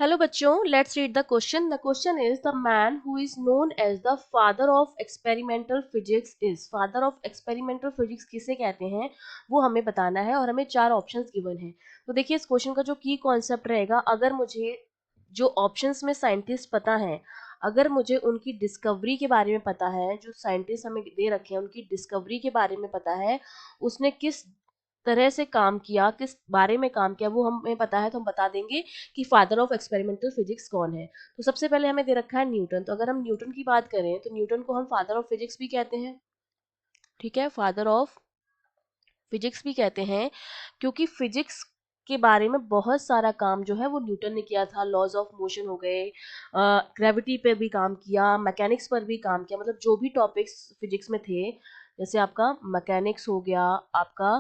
Hello बच्चों, let's read the question. The question is the man who is known as the father of experimental physics is. Father of experimental physics किसे कहते हैं वो हमें बताना है और हमें चार ऑप्शंस गिवन है. तो देखिए इस क्वेश्चन का जो की कॉन्सेप्ट रहेगा, अगर मुझे जो ऑप्शंस में साइंटिस्ट पता है, अगर मुझे उनकी डिस्कवरी के बारे में पता है, जो साइंटिस्ट हमें दे रखे हैं उनकी डिस्कवरी के बारे में पता है, उसने किस तरह से काम किया, किस बारे में काम किया वो हमें पता है, तो हम बता देंगे कि फादर ऑफ एक्सपेरिमेंटल फिजिक्स कौन है. तो सबसे पहले हमें दे रखा है न्यूटन. तो अगर हम न्यूटन की बात करें तो न्यूटन को हम फादर ऑफ फिजिक्स भी कहते हैं. ठीक है, फादर ऑफ फिजिक्स भी कहते हैं क्योंकि फिजिक्स के बारे में बहुत सारा काम जो है वो न्यूटन ने किया था. लॉज ऑफ मोशन हो गए, ग्रेविटी पे भी काम किया, मैकेनिक्स पर भी काम किया. मतलब जो भी टॉपिक्स फिजिक्स में थे, जैसे आपका मैकेनिक्स हो गया, आपका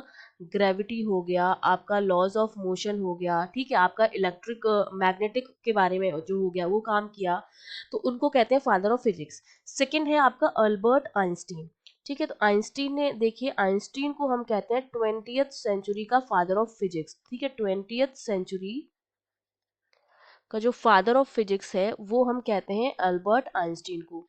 ग्रेविटी हो गया, आपका लॉज ऑफ मोशन हो गया, ठीक है, आपका इलेक्ट्रिक मैग्नेटिक के बारे में जो हो गया वो काम किया, तो उनको कहते हैं फादर ऑफ फिजिक्स. सेकंड है आपका अल्बर्ट आइंस्टीन. ठीक है, तो आइंस्टीन ने, देखिए आइंस्टीन को हम कहते हैं 20th सेंचुरी का फादर ऑफ फिजिक्स. ठीक है, 20th सेंचुरी का जो फादर ऑफ फिजिक्स है वो हम कहते हैं अल्बर्ट आइंस्टीन को.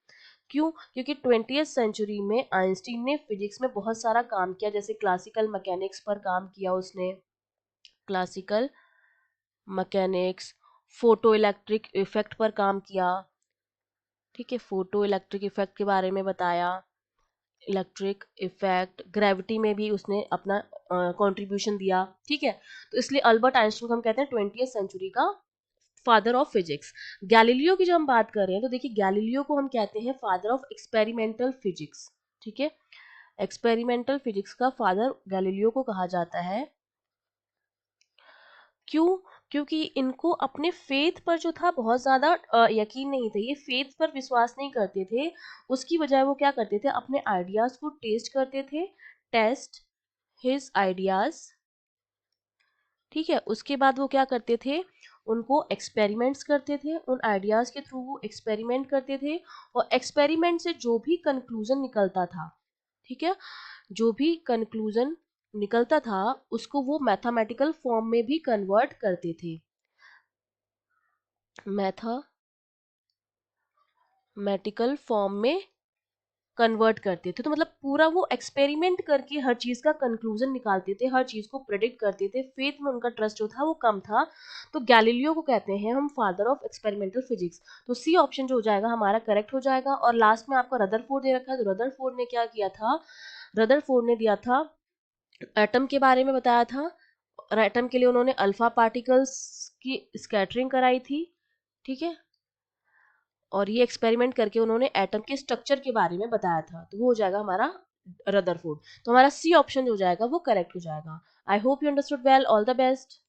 क्यों? क्योंकि 20th सेंचुरी में आइंस्टीन ने फिजिक्स में बहुत सारा काम किया. जैसे क्लासिकल मैकेनिक्स पर काम किया उसने, classical mechanics, photo electric effect पर काम किया. ठीक है, फोटो इलेक्ट्रिक इफेक्ट के बारे में बताया, इलेक्ट्रिक इफेक्ट, ग्रेविटी में भी उसने अपना कंट्रीब्यूशन दिया. ठीक है, तो इसलिए अल्बर्ट आइंस्टाइन को हम कहते हैं 20th सेंचुरी का फादर ऑफ फिजिक्स. गैलीलियो की जब हम बात कर रहे हैं तो देखिए गैलीलियो को हम कहते हैं फादर ऑफ एक्सपेरिमेंटल फिजिक्स. ठीक है, एक्सपेरिमेंटल फिजिक्स का फादर गैलीलियो को कहा जाता है. क्यों? क्योंकि इनको अपने फेथ पर जो था बहुत ज़्यादा यकीन नहीं था, ये फेथ पर विश्वास नहीं करते थे. उसकी बजाय वो क्या करते थे, अपने आइडियाज़ को टेस्ट करते थे, टेस्ट हिज आइडियाज़. ठीक है, उसके बाद वो क्या करते थे, उनको एक्सपेरिमेंट्स करते थे, उन आइडियाज़ के थ्रू वो एक्सपेरिमेंट करते थे, और एक्सपेरिमेंट से जो भी कंक्लूजन निकलता था, ठीक है, जो भी कंक्लूजन निकलता था उसको वो मैथमेटिकल फॉर्म में भी कन्वर्ट करते थे. मैथमेटिकल फॉर्म में कन्वर्ट करते थे. तो मतलब पूरा वो एक्सपेरिमेंट करके हर चीज़ का कंक्लूजन निकालते थे, हर चीज़ को प्रेडिक्ट करते थे. फेथ में उनका ट्रस्ट जो था वो कम था. तो गैलीलियो को कहते हैं हम फादर ऑफ एक्सपेरिमेंटल फिजिक्स. तो सी ऑप्शन जो हो जाएगा हमारा करेक्ट हो जाएगा. और लास्ट में आपका रदरफोर्ड दे रखा है. तो रदरफोर्ड ने क्या किया था, रदरफोर्ड ने दिया था, एटम के बारे में बताया था, और एटम के लिए उन्होंने अल्फा पार्टिकल्स की स्कैटरिंग कराई थी. ठीक है, और ये एक्सपेरिमेंट करके उन्होंने एटम के स्ट्रक्चर के बारे में बताया था. तो वो हो जाएगा हमारा रदरफोर्ड. तो हमारा सी ऑप्शन जो हो जाएगा वो करेक्ट हो जाएगा. I hope you understood well. All the best.